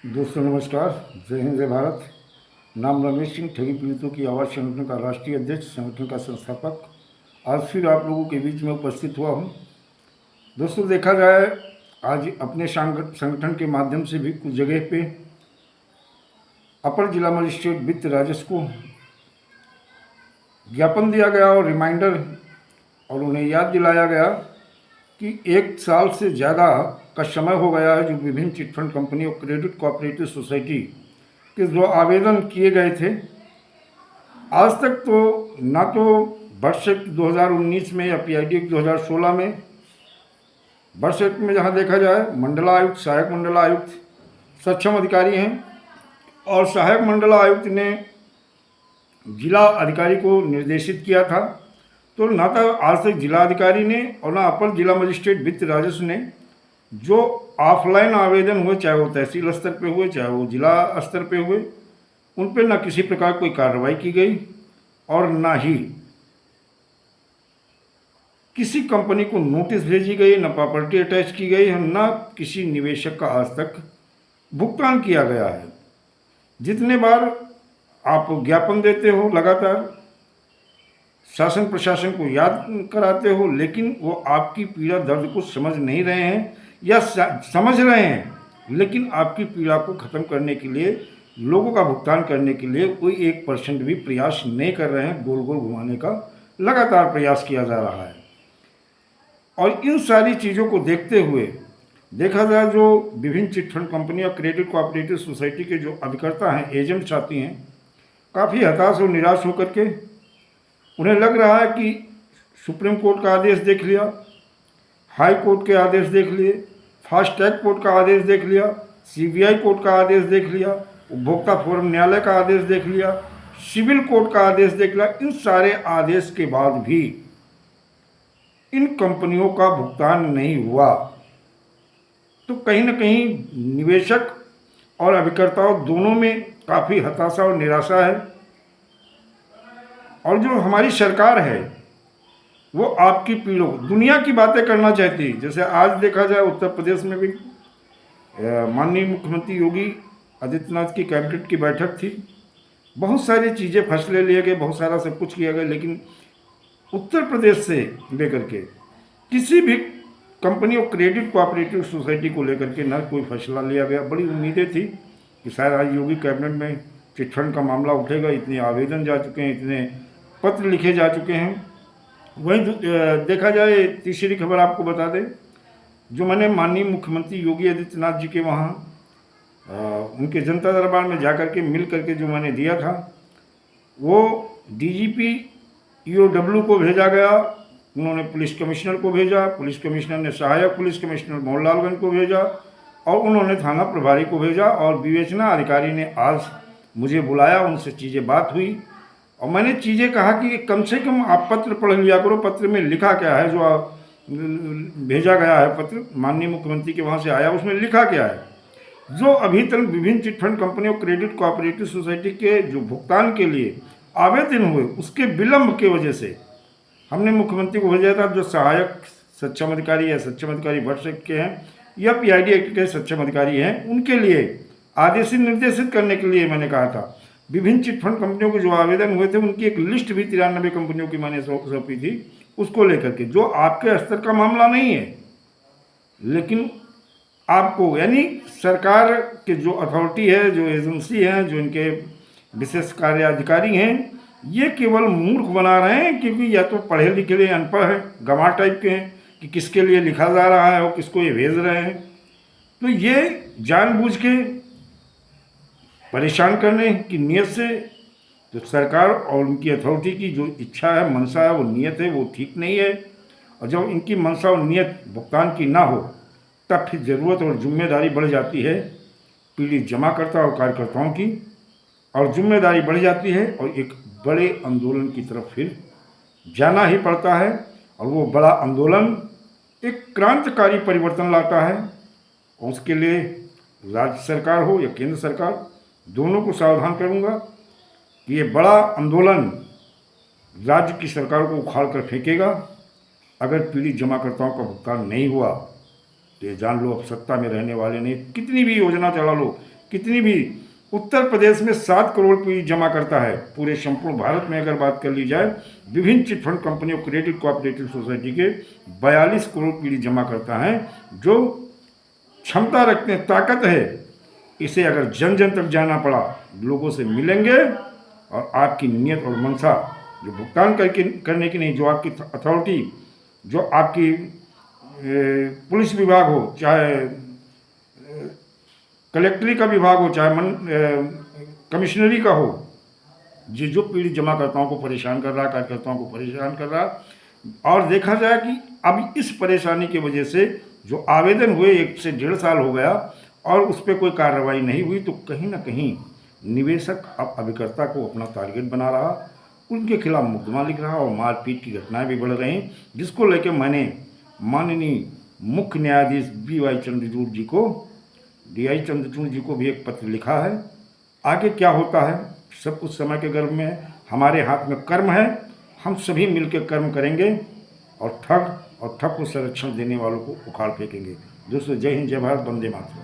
दोस्तों नमस्कार। जय हिंद जय भारत। नाम रमेश सिंह, ठगी पीड़ितों की आवाज़ संगठन का राष्ट्रीय अध्यक्ष, संगठन का संस्थापक। आज फिर आप लोगों के बीच में उपस्थित हुआ हूँ। दोस्तों देखा जाए, आज अपने संगठन के माध्यम से भी कुछ जगह पे अपर जिला मजिस्ट्रेट वित्त राजस्व को ज्ञापन दिया गया और रिमाइंडर, और उन्हें याद दिलाया गया कि 1 साल से ज़्यादा का समय हो गया है जो विभिन्न चिटफंड कंपनी और क्रेडिट कोऑपरेटिव सोसाइटी के जो आवेदन किए गए थे, आज तक तो ना तो वर्ष 2019 में या PID 2016 में, वर्ष में जहाँ देखा जाए मंडलायुक्त, सहायक मंडलायुक्त सक्षम अधिकारी हैं और सहायक मंडलायुक्त ने जिला अधिकारी को निर्देशित किया था, तो ना तो आज तक जिलाधिकारी ने और ना अपर जिला मजिस्ट्रेट वित्त राजस्व ने जो ऑफलाइन आवेदन हुए, चाहे वो तहसील स्तर पे हुए चाहे वो जिला स्तर पे हुए, उन पर ना किसी प्रकार कोई कार्रवाई की गई और ना ही किसी कंपनी को नोटिस भेजी गई, ना प्रॉपर्टी अटैच की गई है, ना किसी निवेशक का आज तक भुगतान किया गया है। जितने बार आप ज्ञापन देते हो लगातार शासन प्रशासन को याद कराते हो, लेकिन वो आपकी पीड़ा दर्द को समझ नहीं रहे हैं या समझ रहे हैं, लेकिन आपकी पीड़ा को ख़त्म करने के लिए, लोगों का भुगतान करने के लिए कोई 1% भी प्रयास नहीं कर रहे हैं। गोल गोल घुमाने का लगातार प्रयास किया जा रहा है। और इन सारी चीज़ों को देखते हुए देखा जाए, जो विभिन्न चिटफंड कंपनी और क्रेडिट कोऑपरेटिव सोसाइटी के जो अभिकर्ता हैं, एजेंट साथी हैं, काफ़ी हताश और निराश होकर के उन्हें लग रहा है कि सुप्रीम कोर्ट का आदेश देख लिया, हाई कोर्ट के आदेश देख लिए, फास्ट ट्रैक कोर्ट का आदेश देख लिया, CBI कोर्ट का आदेश देख लिया, उपभोक्ता फोरम न्यायालय का आदेश देख लिया, सिविल कोर्ट का आदेश देख लिया, इन सारे आदेश के बाद भी इन कंपनियों का भुगतान नहीं हुआ, तो कहीं ना कहीं निवेशक और अभिकर्ताओं दोनों में काफ़ी हताशा और निराशा है। और जो हमारी सरकार है वो आपकी पीड़ों, दुनिया की बातें करना चाहती है। जैसे आज देखा जाए उत्तर प्रदेश में भी माननीय मुख्यमंत्री योगी आदित्यनाथ की कैबिनेट की बैठक थी, बहुत सारी चीज़ें फैसले लिए गए, बहुत सारा सब कुछ किया गया, लेकिन उत्तर प्रदेश से लेकर के किसी भी कंपनी और क्रेडिट कोऑपरेटिव सोसाइटी को लेकर के ना कोई फैसला लिया गया। बड़ी उम्मीदें थी कि शायद आज योगी कैबिनेट में चिटफंड का मामला उठेगा, इतने आवेदन जा चुके हैं, इतने पत्र लिखे जा चुके हैं। वहीं देखा जाए, तीसरी खबर आपको बता दें, जो मैंने माननीय मुख्यमंत्री योगी आदित्यनाथ जी के वहाँ उनके जनता दरबार में जाकर के मिल करके जो मैंने दिया था, वो DGP EOW को भेजा गया, उन्होंने पुलिस कमिश्नर को भेजा, पुलिस कमिश्नर ने सहायक पुलिस कमिश्नर मोहनलालगंज को भेजा और उन्होंने थाना प्रभारी को भेजा, और विवेचना अधिकारी ने आज मुझे बुलाया, उनसे चीज़ें बात हुई और मैंने चीज़ें कहा कि कम से कम आप पत्र पढ़ लिया करो, पत्र में लिखा क्या है, जो भेजा गया है पत्र माननीय मुख्यमंत्री के वहाँ से आया, उसमें लिखा क्या है। जो अभी तक विभिन्न चिटफंड कंपनी और क्रेडिट कोऑपरेटिव सोसाइटी के जो भुगतान के लिए आवेदन हुए, उसके विलम्ब की वजह से हमने मुख्यमंत्री को भेजा था, जो सहायक सक्षम अधिकारी या सक्षम अधिकारी वर्ष के हैं या PID एक्ट के सक्षम अधिकारी हैं, उनके लिए आदेशित निर्देशित करने के लिए मैंने कहा था। विभिन्न चिटफंड कंपनियों के जो आवेदन हुए थे उनकी एक लिस्ट भी 93 कंपनियों की मैंने सौंपी थी, उसको लेकर के, जो आपके स्तर का मामला नहीं है, लेकिन आपको, यानी सरकार के जो अथॉरिटी है, जो एजेंसी है, जो इनके विशेष कार्य अधिकारी हैं, ये केवल मूर्ख बना रहे हैं, क्योंकि या तो पढ़े लिखे अनपढ़ हैं, गंवार टाइप के हैं कि किसके लिए लिखा जा रहा है और किसको ये भेज रहे हैं। तो ये जानबूझ के परेशान करने की नीयत से, तो सरकार और उनकी अथॉरिटी की जो इच्छा है, मनसा है, वो नीयत है, वो ठीक नहीं है। और जब इनकी मनसा और नीयत भुगतान की ना हो, तब फिर ज़रूरत और जिम्मेदारी बढ़ जाती है पीड़ित जमाकर्ता और कार्यकर्ताओं की, और जिम्मेदारी बढ़ जाती है और एक बड़े आंदोलन की तरफ फिर जाना ही पड़ता है। और वो बड़ा आंदोलन एक क्रांतिकारी परिवर्तन लाता है, और उसके लिए राज्य सरकार हो या केंद्र सरकार, दोनों को सावधान करूंगा कि ये बड़ा आंदोलन राज्य की सरकार को उखाड़ कर फेंकेगा। अगर पीड़ित जमाकर्ताओं का भुगतान नहीं हुआ तो ये जान लो, अब सत्ता में रहने वाले नहीं, कितनी भी योजना चला लो, कितनी भी, उत्तर प्रदेश में 7 करोड़ पीढ़ी जमा करता है। पूरे संपूर्ण भारत में अगर बात कर ली जाए, विभिन्न चिटफंड कंपनियों क्रेडिट कोऑपरेटिव सोसाइटी के 42 करोड़ पीढ़ी जमा करता है। जो क्षमता रखते हैं, ताकत है, इसे अगर जन जन तक जाना पड़ा, लोगों से मिलेंगे और आपकी नीयत और मंशा, जो भुगतान करने की नहीं, जो आपकी अथॉरिटी, जो आपकी पुलिस विभाग हो, चाहे कलेक्टरी का विभाग हो, चाहे कमिश्नरी का हो, जो पीड़ित जमाकर्ताओं को परेशान कर रहा, कार्यकर्ताओं को परेशान कर रहा। और देखा जाए कि अब इस परेशानी की वजह से जो आवेदन हुए 1 से 1.5 साल हो गया और उस पर कोई कार्रवाई नहीं हुई, तो कहीं ना कहीं निवेशक अब अभिकर्ता को अपना टारगेट बना रहा, उनके खिलाफ मुकदमा लिख रहा और मारपीट की घटनाएं भी बढ़ रही, जिसको लेकर मैंने माननीय मुख्य न्यायाधीश DI चंद्रचूड़ जी को भी एक पत्र लिखा है। आगे क्या होता है सब कुछ समय के गर्भ में है। हमारे हाथ में कर्म है, हम सभी मिलकर कर्म करेंगे और ठग को संरक्षण देने वालों को उखाड़ फेंकेंगे। दोस्तों, जय हिंद, जय भारत, वंदे मातरम।